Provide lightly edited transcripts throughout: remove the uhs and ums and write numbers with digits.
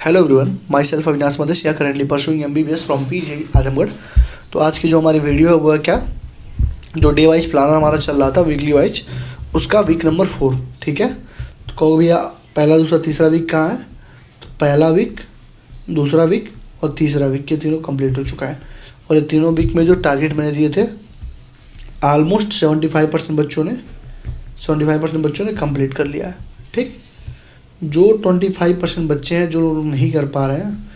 Hello everyone, myself Avinash Madesh या currently pursuing MBBS from PG Azamgarh. तो आज की जो हमारी वीडियो है वो है क्या, जो डे वाइज प्लानर हमारा चल रहा था वीकली वाइज, उसका वीक नंबर 4। ठीक है, तो कहो भैया पहला दूसरा तीसरा वीक कहाँ है? तो पहला वीक, दूसरा वीक और तीसरा वीक, ये तीनों कंप्लीट हो चुका है। और ये तीनों वीक में जो टारगेट मैंने दिए थे ऑलमोस्ट 75% बच्चों ने कंप्लीट कर लिया है। ठीक, जो 25% बच्चे हैं जो नहीं कर पा रहे हैं,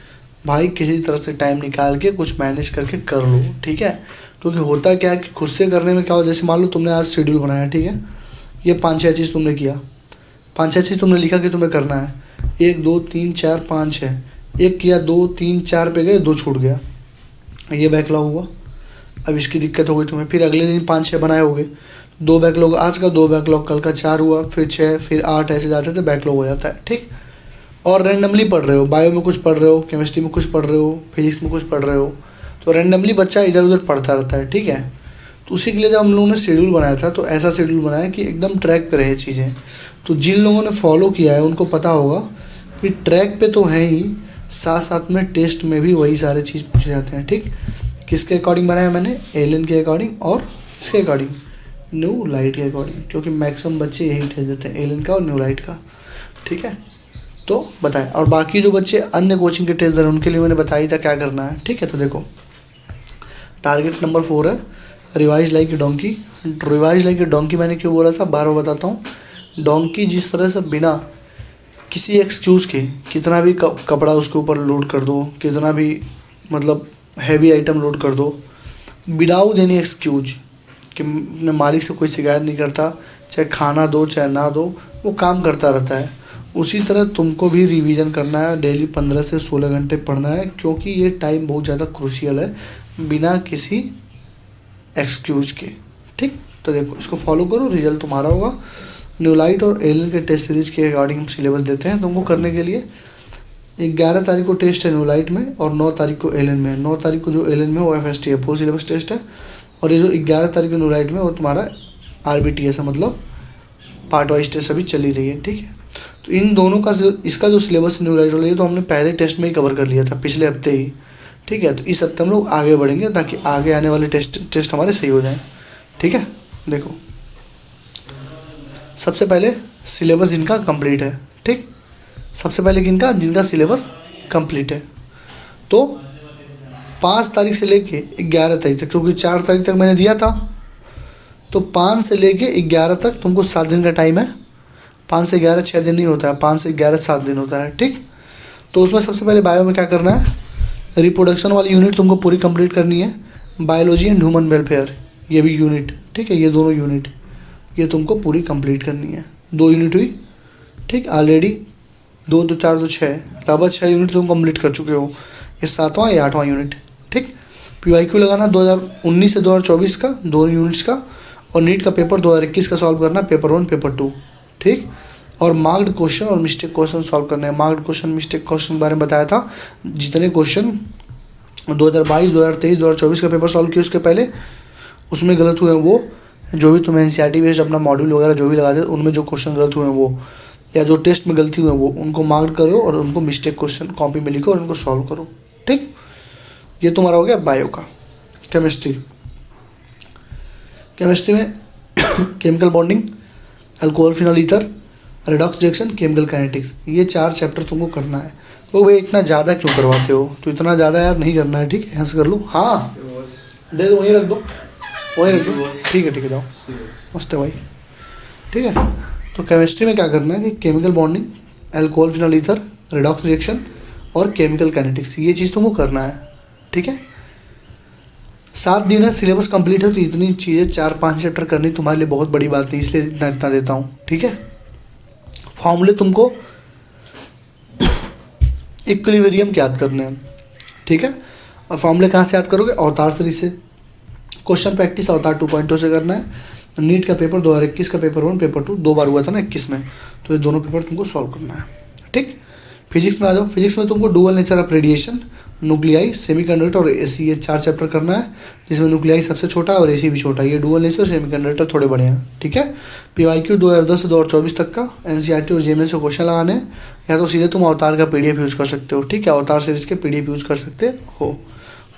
भाई किसी तरह से टाइम निकाल के कुछ मैनेज करके कर लो। ठीक है, क्योंकि होता क्या है कि खुद से करने में क्या हो, जैसे मान लो तुमने आज शेड्यूल बनाया, ठीक है, ये 5-6 चीज़ तुमने किया, 5-6 चीज़ तुमने लिखा कि तुम्हें करना है, 1 2 3 4 5 6, एक किया, 2 3 4 पे गए, 2 छूट गया, ये बैकलॉग हुआ। अब इसकी दिक्कत हो गई तुम्हें, फिर अगले दिन 5-6 बनाए होगे, 2 बैकलॉग आज का, 2 बैकलॉग कल का, 4 हुआ, फिर 6, फिर 8, ऐसे जाते थे बैकलॉग हो जाता है। ठीक, और रैंडमली पढ़ रहे हो, बायो में कुछ पढ़ रहे हो, केमिस्ट्री में कुछ पढ़ रहे हो, फिजिक्स में कुछ पढ़ रहे हो, तो रैंडमली बच्चा इधर उधर पढ़ता रहता है। ठीक है, तो उसी के लिए जब हम लोगों ने शेड्यूल बनाया था तो ऐसा शेड्यूल बनाया कि एकदम ट्रैक पे रहे चीज़ें। तो जिन लोगों ने फॉलो किया है उनको पता होगा कि ट्रैक पे तो है ही, साथ साथ में टेस्ट में भी वही सारे चीज़ पूछे जाते हैं। ठीक, किसके अकॉर्डिंग बनाया मैंने? एलन के अकॉर्डिंग और इसके अकॉर्डिंग, न्यू लाइट के अकॉर्डिंग, क्योंकि मैक्सिमम बच्चे यही टेस्ट देते हैं, एलन का और न्यू लाइट का। ठीक है, तो बताएं। और बाकी जो बच्चे अन्य कोचिंग के टेस्ट दे रहे हैं उनके लिए मैंने बताया था क्या करना है। ठीक है, तो देखो टारगेट नंबर 4 है revise like a donkey. Revise like a donkey मैंने क्यों बोला था, बार बार बताता हूँ। डोंकी जिस तरह से बिना किसी एक्सक्यूज़ के कितना भी कपड़ा उसके ऊपर लोड कर दो, कितना भी मतलब हैवी आइटम लोड कर दो, विदाउट एनी एक्सक्यूज, कि अपने मालिक से कोई शिकायत नहीं करता, चाहे खाना दो चाहे ना दो, वो काम करता रहता है। उसी तरह तुमको भी रिवीजन करना है, डेली 15 से 16 घंटे पढ़ना है, क्योंकि ये टाइम बहुत ज़्यादा क्रूशियल है, बिना किसी एक्सक्यूज के। ठीक, तो देखो इसको फॉलो करो, रिजल्ट तुम्हारा होगा। न्यू लाइट और एलन के टेस्ट सीरीज़ के अकॉर्डिंग हम सिलेबस देते हैं तुमको करने के लिए। 11 तारीख को टेस्ट है न्यू लाइट में और 9 तारीख को एलन में। 9 तारीख को जो एलन में वो FST फुल सिलेबस टेस्ट है, और ये जो 11 तारीख को न्यू लाइट में वो तुम्हारा RBTS है, मतलब पार्ट वाइज टेस्ट अभी चल ही रही है। ठीक है, तो इन दोनों का इसका जो सिलेबस न्यू लाइट वाला है तो हमने पहले टेस्ट में ही कवर कर लिया था पिछले हफ्ते ही। ठीक है, तो इस हफ्ते हम लोग आगे बढ़ेंगे ताकि आगे आने वाले टेस्ट हमारे सही हो जाएं। ठीक है, देखो सबसे पहले सिलेबस इनका कंप्लीट है। ठीक, सबसे पहले जिनका सिलेबस कंप्लीट है, तो 5 तारीख से लेके 11 तारीख तक, क्योंकि 4 तारीख तक मैंने दिया था, तो 5 से लेके 11 तक तुमको 7 दिन का टाइम है। 5 से 11 6 दिन नहीं होता है, 5 से 11 7 दिन होता है। ठीक, तो उसमें सबसे पहले बायो में क्या करना है, रिप्रोडक्शन वाली यूनिट तुमको पूरी कंप्लीट करनी है। बायोलॉजी एंड ह्यूमन वेलफेयर, ये भी यूनिट, ठीक है, ये दोनों यूनिट ये तुमको पूरी कंप्लीट करनी है। 2 यूनिट हुई। ठीक, ऑलरेडी 2 2 4 2 6 लगभग 6 यूनिट तुम कंप्लीट कर चुके हो, ये 7वां या 8वां यूनिट। ठीक, PYQ लगाना 2019 से 2024 का 2 यूनिट्स का, और नीट का पेपर 2021 का सॉल्व करना, पेपर 1 पेपर 2। ठीक, और मार्क्ड क्वेश्चन और मिस्टेक क्वेश्चन सॉल्व करने हैं। मार्क्ड क्वेश्चन मिस्टेक क्वेश्चन के बारे में बताया था, जितने क्वेश्चन 2022 2023 2024 का पेपर सॉल्व किए उसके पहले उसमें गलत हुए हैं, वो जो भी तुम्हें NCERT बेस्ड अपना मॉड्यूल वगैरह जो भी लगा दे उनमें जो क्वेश्चन गलत हुए हैं वो, या जो टेस्ट में गलती हुए हैं वो, उनको मार्क करो और उनको मिस्टेक क्वेश्चन कॉपी में लिखो और उनको सॉल्व करो। ठीक, ये तुम्हारा हो गया बायो का। केमिस्ट्री में chemical bonding, alcohol phenol ether, redox reaction, chemical kinetics, ये 4 चैप्टर तुमको करना है। तो भाई इतना ज़्यादा क्यों करवाते हो? तो इतना ज़्यादा यार नहीं करना है। ठीक है, यहाँ से कर लो, हाँ दे दो, वहीं रख दो, वहीं रख दो। ठीक है, जाओ, मस्त है भाई। ठीक है, तो केमिस्ट्री में क्या करना है कि chemical bonding, alcohol phenol ether, redox reaction और केमिकल काइनेटिक्स, ये चीज़ तुमको करना है। ठीक है, 7 दिन है, सिलेबस कंप्लीट है, तो इतनी चीज़ें 4-5 चैप्टर करनी तुम्हारे लिए बहुत बड़ी बात नहीं, इसलिए इतना देता हूँ। ठीक है, फॉर्मूले तुमको इक्विलिब्रियम के याद करने हैं। ठीक है, और फॉर्मूले कहाँ से याद करोगे? अवतार सीरीज से। क्वेश्चन प्रैक्टिस अवतार 2.0 से करना है। नीट का पेपर 2021 का पेपर 1 पेपर 2 2 बार हुआ था ना 21 में, तो ये दोनों पेपर तुमको सॉल्व करना है। ठीक, फिजिक्स में आ जाओ। फिजिक्स में तुमको dual nature of radiation, nuclei, semiconductor और एसी, ये 4 चैप्टर करना है, जिसमें न्यूक्लियाई सबसे छोटा है और एसी भी छोटा है। ये डुअल नेचर, सेमीकंडक्टर थोड़े बड़े हैं, ठीक है। पीवाईक्यू 2010 से 2024 तक का एनसीईआरटी और जेएमएल से क्वेश्चन लगाने हैं, या तो सीधे तुम अवतार का पीडीएफ यूज़ कर सकते हो, ठीक है, अवतार सीरीज के पीडीएफ यूज़ कर सकते हो,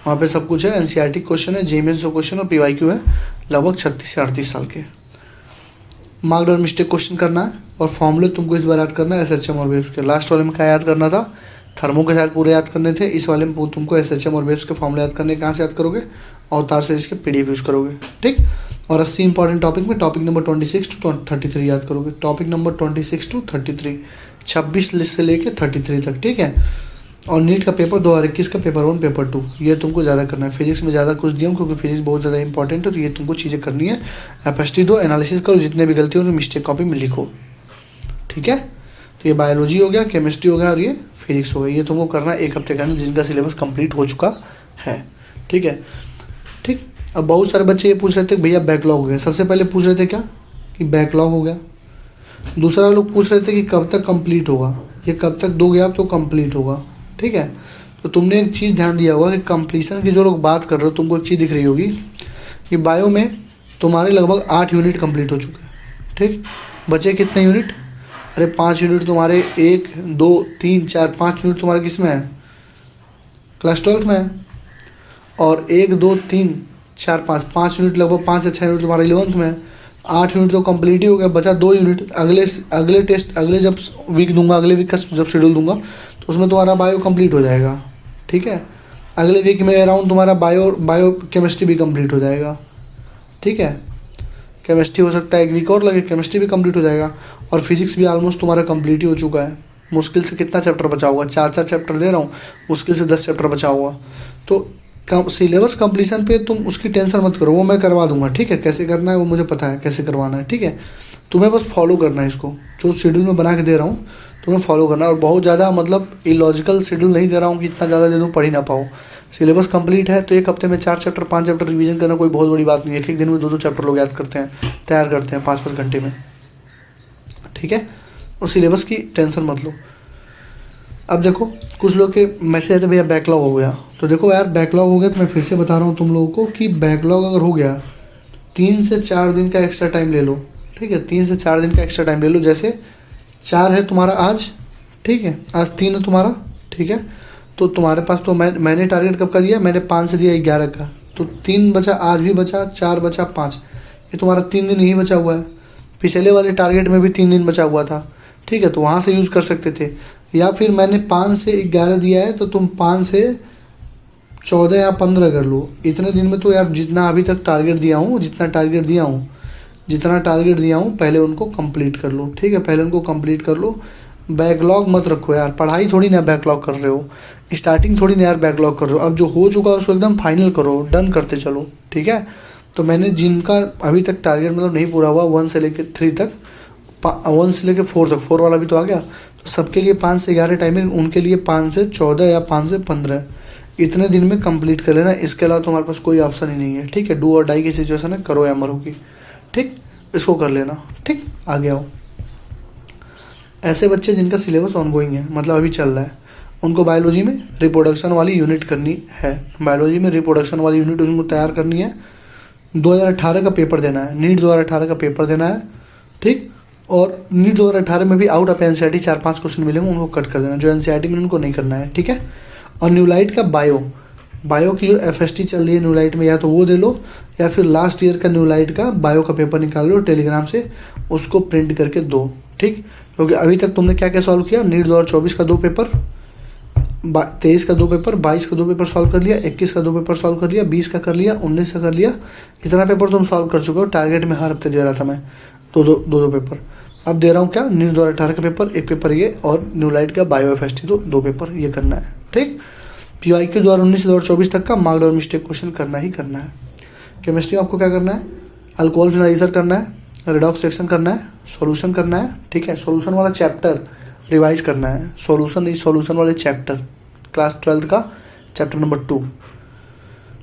वहाँ पे सब कुछ है। एनसीईआरटी क्वेश्चन है, जेएमएल से क्वेश्चन और पीवाईक्यू है लगभग 36 से 38 साल के। मार्क्ड और मिस्टेक क्वेश्चन करना है, और फॉर्मूले तुमको इस बार याद करना है एसएचएम और वेव्स के। लास्ट वाले में क्या याद करना था, थर्मो के साथ पूरे याद करने थे, इस वाले में तुमको एसएचएम और वेव्स के फॉर्मूले याद करने। कहाँ से याद करोगे, अवतार से इसके पीडीएफ यूज़ करोगे, ठीक। और 80 इंपॉर्टेंट टॉपिक में टॉपिक नंबर 26 टू 33 याद करोगे। टॉपिक नंबर 26 टू 33, 26 लिस्ट से लेके 33 तक, ठीक है। और नीट का पेपर 2021 का पेपर 1 पेपर 2 ये तुमको ज़्यादा करना है। फिजिक्स में ज़्यादा कुछ दिया हूँ क्योंकि फिजिक्स बहुत ज़्यादा इंपॉर्टेंट है, तो ये तुमको चीज़ें करनी है। एफएसटी दो, एनालिसिस करो, जितने भी गलती हो तो मिस्टेक कॉपी में लिखो, ठीक है। तो ये बायोलॉजी हो गया, केमिस्ट्री हो गया और ये फिजिक्स हो गया। ये तुमको करना है 1 हफ्ते के अंदर, जिनका सिलेबस कंप्लीट हो चुका है, ठीक है, ठीक। अब बहुत सारे बच्चे ये पूछ रहे थे भैया बैकलॉग हो गया। सबसे पहले पूछ रहे थे क्या कि बैकलॉग हो गया। दूसरा लोग पूछ रहे थे कि कब तक कंप्लीट होगा, ये कब तक दोगे आप तो कंप्लीट होगा, ठीक है। तो तुमने एक चीज़ ध्यान दिया होगा कि कंप्लीशन की जो लोग बात कर रहे हो, तुमको एक चीज़ दिख रही होगी कि बायो में तुम्हारे लगभग 8 यूनिट कंप्लीट हो चुके हैं, ठीक। बचे कितने यूनिट, अरे 5 यूनिट तुम्हारे, 1 2 3 4 5 यूनिट तुम्हारे किस में है, क्लास 12 में है। और 1 2 3 4 5 यूनिट, लगभग 5 से 6 यूनिट तुम्हारे 11th में है। 8 यूनिट तो कंप्लीट ही हो गया, बचा 2 यूनिट। अगले टेस्ट, अगले जब वीक दूंगा, अगले वीक का जब शेड्यूल दूंगा तो उसमें तुम्हारा बायो कंप्लीट हो जाएगा, ठीक है। अगले वीक में अराउंड तुम्हारा बायो केमिस्ट्री भी कंप्लीट हो जाएगा, ठीक है। केमिस्ट्री हो सकता है 1 वीक और लगे, केमिस्ट्री भी कंप्लीट हो जाएगा। और फिजिक्स भी ऑलमोस्ट तुम्हारा कंप्लीट ही हो चुका है। मुश्किल से कितना चैप्टर बचा हुआ, 4 चैप्टर दे रहा हूँ, मुश्किल से 10 चैप्टर बचा हुआ। तो सिलेबस कंप्लीशन पे तुम उसकी टेंशन मत करो, वो मैं करवा दूंगा, ठीक है। कैसे करना है वो मुझे पता है, कैसे करवाना है, ठीक है। तुम्हें बस फॉलो करना है इसको, जो शेड्यूल में बना के दे रहा हूँ तुम्हें फॉलो करना है। और बहुत ज़्यादा मतलब इलॉजिकल शेड्यूल नहीं दे रहा हूँ कि इतना ज़्यादा दे दूँ पढ़ ही ना पाओ। सिलेबस कंप्लीट है तो 1 हफ्ते में 4 चैप्टर 5 चैप्टर रिवीजन करना कोई बहुत बड़ी बात नहीं है। एक दिन में 2 चैप्टर लोग याद करते हैं, तैयार करते हैं 5-5 घंटे में, ठीक है। और सिलेबस की टेंशन मत लो। अब देखो कुछ लोग के मैसेज आते भैया बैकलॉग हो गया, तो देखो यार बैकलॉग हो गया तो मैं फिर से बता रहा हूँ तुम लोगों को कि बैकलॉग अगर हो गया 3 से 4 दिन का एक्स्ट्रा टाइम ले लो, ठीक है। 3 से 4 दिन का एक्स्ट्रा टाइम ले लो। जैसे 4 है तुम्हारा आज, ठीक है, आज 3 है तुम्हारा, ठीक है। तो तुम्हारे पास तो मैंने टारगेट कब का दिया, मैंने 5 से दिया 11 का, तो 3 बचा, आज भी बचा, 4 बचा, 5, ये तुम्हारा 3 दिन ही बचा हुआ है। पिछले वाले टारगेट में भी 3 दिन बचा हुआ था, ठीक है, तो वहाँ से यूज़ कर सकते थे। या फिर मैंने 5 से 11 दिया है तो तुम 5 से 14 या 15 कर लो। इतने दिन में तो यार जितना अभी तक टारगेट दिया हूँ, जितना टारगेट दिया हूँ पहले उनको कंप्लीट कर लो, ठीक है, पहले उनको कंप्लीट कर लो। बैकलॉग मत रखो यार, पढ़ाई थोड़ी ना बैकलॉग कर रहे हो, स्टार्टिंग थोड़ी ना यार बैकलॉग कर रहे हो। अब जो हो चुका है उसको एकदम फाइनल करो, डन करते चलो, ठीक है। तो मैंने जिनका अभी तक टारगेट मतलब नहीं पूरा हुआ 1 से लेकर 3 तक, 1 से लेकर 4 तक, 4 वाला भी तो आ गया, तो सबके लिए 5 से 11 टाइमिंग, उनके लिए 5 से 14 या 5 से 15 इतने दिन में कंप्लीट कर लेना। इसके अलावा तुम्हारे पास कोई ऑप्शन ही नहीं है, ठीक है। डू और डाई की सिचुएशन है, करो या मरो की, ठीक, इसको कर लेना, ठीक। आगे आओ। ऐसे बच्चे जिनका सिलेबस ऑनगोइंग है, मतलब अभी चल रहा है, उनको बायोलॉजी में रिप्रोडक्शन वाली यूनिट करनी है। बायोलॉजी में रिप्रोडक्शन वाली यूनिट उनको तैयार करनी है। 2018 का पेपर देना है, नीट 2018 का पेपर देना है, ठीक। और नीट 2018 में भी आउट ऑफ एनसीईआरटी 4-5 क्वेश्चन मिलेंगे, उनको कट कर देना, जो एनसीईआरटी में उनको नहीं करना है, ठीक है। और न्यूलाइट का बायो की जो एफएसटी चल रही है न्यूलाइट में, या तो वो दे लो या फिर लास्ट ईयर का न्यूलाइट का बायो का पेपर निकाल लो टेलीग्राम से, उसको प्रिंट करके दो, ठीक। क्योंकि अभी तक तुमने क्या क्या सॉल्व किया, नीट 2024 का 2 पेपर, 23 का 2 पेपर, 22 का 2 पेपर सॉल्व कर लिया, 21 का 2 पेपर सॉल्व कर लिया, 20 का कर लिया, 19 का कर लिया। इतना पेपर तुम सॉल्व कर चुके हो। टारगेट में हर हफ्ते दे रहा था मैं दो पेपर, अब दे रहा हूँ क्या, नीट 2018 का पेपर 1 पेपर ये, और न्यूलाइट का बायो एफएसटी तो 2 पेपर ये करना है, ठीक। पीवाईक्यू 2019 से 2024 तक का मार्क्ड और मिस्टेक क्वेश्चन करना ही करना है। केमिस्ट्री में आपको क्या करना है, अल्कोहल एनालाइजर करना है, रिडॉक्स रिएक्शन करना है, सॉल्यूशन करना है, ठीक है। सॉल्यूशन वाला चैप्टर रिवाइज करना है, सॉल्यूशन वाले चैप्टर, क्लास 12 का चैप्टर नंबर 2,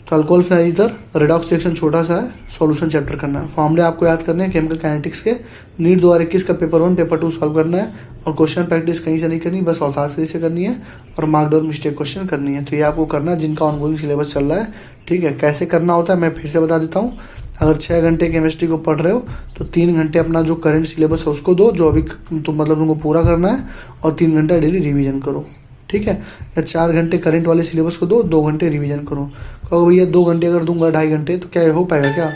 तो alcohol phenyl ether redox reaction छोटा सा है, सॉल्यूशन चैप्टर करना है, फॉर्मूले आपको याद करने हैं केमिकल काइनेटिक्स के। नीट 2021 का पेपर 1 पेपर 2 सॉल्व करना है और क्वेश्चन प्रैक्टिस कहीं से नहीं करनी, बस औसार से करनी है और मार्क डाउन मिस्टेक क्वेश्चन करनी है। तो ये आपको करना है जिनका ऑनगोइंग सिलेबस चल रहा है, ठीक है। कैसे करना होता है मैं फिर से बता देता हूँ। अगर 6 घंटे केमिस्ट्री को पढ़ रहे हो तो 3 घंटे अपना जो करंट सिलेबस है उसको दो, जो अभी तो मतलब तुमको पूरा करना है, और 3 घंटा डेली रिवीजन करो, ठीक है। या 4 घंटे करंट वाले सिलेबस को दो, 2 घंटे रिवीजन करो। कहो भैया 2 घंटे अगर दूंगा 2.5 घंटे तो क्या हो पाएगा क्या?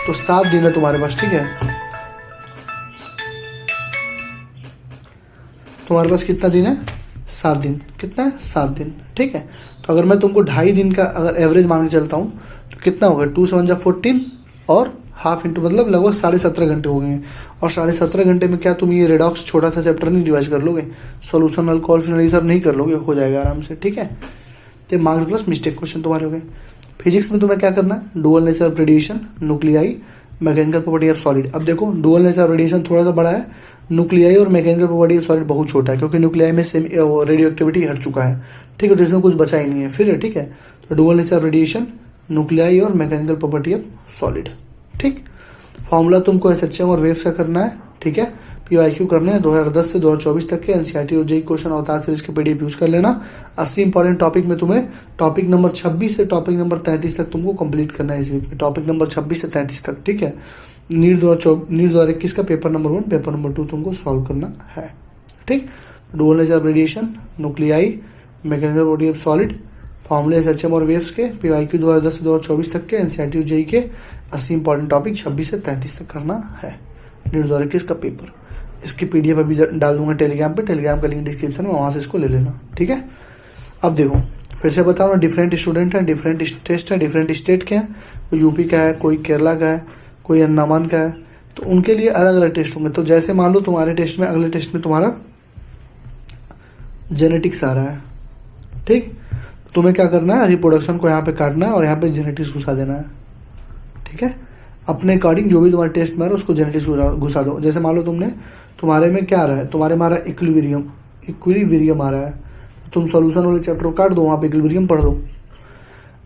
तो 7 दिन है तुम्हारे पास, ठीक है। तुम्हारे पास कितना दिन है? 7 दिन। कितना है? 7 दिन, ठीक है। तो अगर मैं तुमको 2.5 दिन का अगर एवरेज मान के चलता हूँ तो कितना होगा? 2 7 14 और हाफ इंटू मतलब लगभग 17.5 घंटे हो गए हैं। और 17.5 घंटे में क्या तुम ये रेडॉक्स छोटा सा चैप्टर नहीं रिवाइज कर लोगे? सॉल्यूशन अल्कोहल फिनाइल ईथर नहीं कर लोगे? हो जाएगा आराम से, ठीक है। तो मार्क प्लस मिस्टेक क्वेश्चन तुम्हारे हो गए। फिजिक्स में तुम्हें क्या करना है? Dual nature of radiation, nuclei, mechanical property of solid. अब देखो डुअल नेचर ऑफ रेडिएशन थोड़ा सा बड़ा है, न्यूक्लियाई और मैकेनिकल प्रॉपर्टी ऑफ सॉलिड बहुत छोटा है, क्योंकि न्यूक्लियाई में सेम रेडियो एक्टिविटी हट चुका है, ठीक है। तो इसमें कुछ बचा ही नहीं है फिर, ठीक है। तो dual nature of radiation, nuclei और मैकेनिकल प्रॉपर्टी ऑफ सॉलिड, ठीक। फॉर्मूला तुमको एसएचएम और वेव्स का करना है, ठीक है। पीवाईक्यू करने हैं 2010 से 2024 तक के एनसीईआरटी और जेईई क्वेश्चन अवतार सीरीज के पीडीएफ यूज कर लेना। 80 इंपॉर्टेंट टॉपिक में तुम्हें टॉपिक नंबर 26 से टॉपिक नंबर 33 तक तुमको कंप्लीट करना है इस वीक में, टॉपिक नंबर 26 से 33 तक, ठीक है। नीट 2021 का पेपर नंबर 1 पेपर नंबर 2 तुमको सॉल्व करना है, ठीक। Dual nature of radiation, nuclei, mechanical property of solid, फॉर्मूले एसएचएम और वेव्स के, पीवाईक्यू 2010 से 2024 तक के एनसीईआरटी और जेईई के 80 इंपॉर्टेंट टॉपिक 26 से 33 तक करना है नीट 2021 का पेपर। इसकी पीडीएफ अभी डाल दूंगा टेलीग्राम पे, टेलीग्राम का लिंक डिस्क्रिप्शन में, वहाँ से इसको ले लेना, ठीक है। अब देखो फिर से बता रहा हूँ, डिफरेंट स्टूडेंट हैं, डिफरेंट टेस्ट है, डिफरेंट स्टेट के हैं। कोई यूपी का है, कोई केरला का है, कोई अंडमान का है, तो उनके लिए अलग अलग टेस्ट होंगे। तो जैसे मान लो तुम्हारे टेस्ट में, अगले टेस्ट में तुम्हारा जेनेटिक्स आ रहा है, ठीक। तुम्हें क्या करना है? रिप्रोडक्शन को यहाँ पे काटना है और यहाँ पे जेनेटिक्स घुसा देना है, ठीक है। अपने अकॉर्डिंग जो भी तुम्हारे टेस्ट में आ रहा है उसको जेनेटिक्स घुसा दो। जैसे मान लो तुम्हारे में क्या आ रहा है? तुम्हारे में आ रहा है इक्विलिब्रियम आ रहा है, तुम सॉल्यूशन वाले चैप्टर को काट दो, वहाँ पे इक्विलिब्रियम पढ़ दो।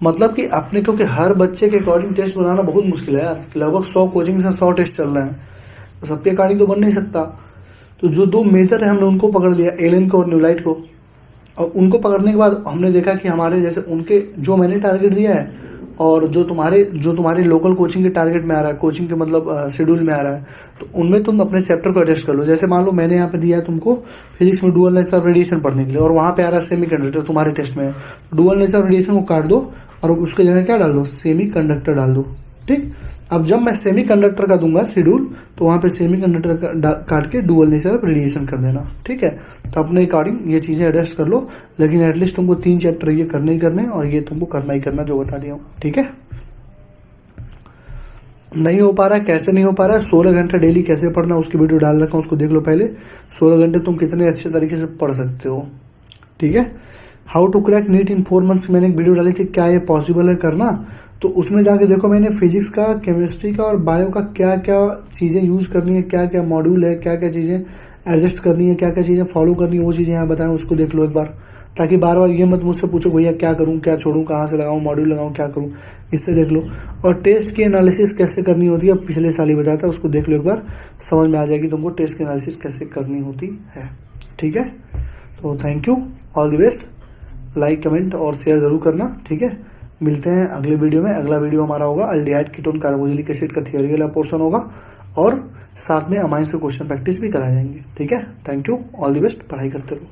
मतलब कि अपने, क्योंकि हर बच्चे के अकॉर्डिंग टेस्ट बनाना बहुत मुश्किल है यार। लगभग 100 कोचिंग से 100 टेस्ट चल रहे हैं, तो सबके अकॉर्डिंग तो बन नहीं सकता। तो जो 2 मेजर है हमने उनको पकड़ लिया, एलन को और न्यूलाइट को। और उनको पकड़ने के बाद हमने देखा कि हमारे जैसे उनके जो मैंने टारगेट दिया है और जो तुम्हारे लोकल कोचिंग के टारगेट में आ रहा है, कोचिंग के मतलब शेड्यूल में आ रहा है, तो उनमें तुम अपने चैप्टर को एडजस्ट कर लो। जैसे मान लो मैंने यहाँ पे दिया है तुमको फिजिक्स में डुअल नेचर ऑफ रेडिएशन पढ़ने के लिए, और वहाँ पे आ रहा है सेमीकंडक्टर तुम्हारे टेस्ट में। डुअल नेचर ऑफ रेडिएशन को काट दो और उसके जगह क्या डाल दो? सेमीकंडक्टर डाल दो, ठीक। अब जब मैं सेमीकंडक्टर का दूंगा शेड्यूल, तो वहाँ पे सेमीकंडक्टर का काट के डुअल नेचर ऑफ रेडिएशन कर देना, ठीक है। तो अपने अकॉर्डिंग ये चीज़ें एडजस्ट कर लो, लेकिन एटलीस्ट तुमको 3 चैप्टर ये करने ही करने, और ये तुमको करना ही करना जो बता दिया हूँ, ठीक है। नहीं हो पा रहा है, कैसे नहीं हो पा रहा है? 16 घंटे डेली कैसे पढ़ना, उसकी वीडियो डाल रखा हूँ, उसको देख लो पहले। 16 घंटे तुम कितने अच्छे तरीके से पढ़ सकते हो, ठीक है। How to crack NEET in 4 months मैंने एक वीडियो डाली थी, क्या ये पॉसिबल है करना? तो उसमें जाके देखो मैंने फिजिक्स का, केमिस्ट्री का और बायो का क्या क्या चीज़ें यूज़ करनी है, क्या क्या मॉड्यूल है, क्या क्या चीज़ें एडजस्ट करनी है, क्या क्या चीज़ें फॉलो करनी है, वो चीज़ें यहाँ बताएं, उसको देख लो एक बार, ताकि बार बार ये मत मुझसे पूछो भैया क्या करूँ, क्या छोड़ूँ, कहाँ से लगाऊँ, मॉड्यूल लगाऊँ, क्या करूँ। इससे देख लो। और टेस्ट की एनालिसिस कैसे करनी होती है, पिछले साल ही बताया था, उसको देख लो एक बार, समझ में आ जाएगी तुमको टेस्ट की एनालिसिस कैसे करनी होती है, ठीक है। तो thank you, all the best. Like, comment और शेयर जरूर करना, ठीक है। मिलते हैं अगले वीडियो में। अगला वीडियो हमारा होगा एल्डिहाइड कीटोन कार्बोक्सिलिक एसिड का थियोरी वाला पोर्शन होगा, और साथ में अमाइन से क्वेश्चन प्रैक्टिस भी कराए जाएंगे, ठीक है। Thank you, all the best, पढ़ाई करते रहो।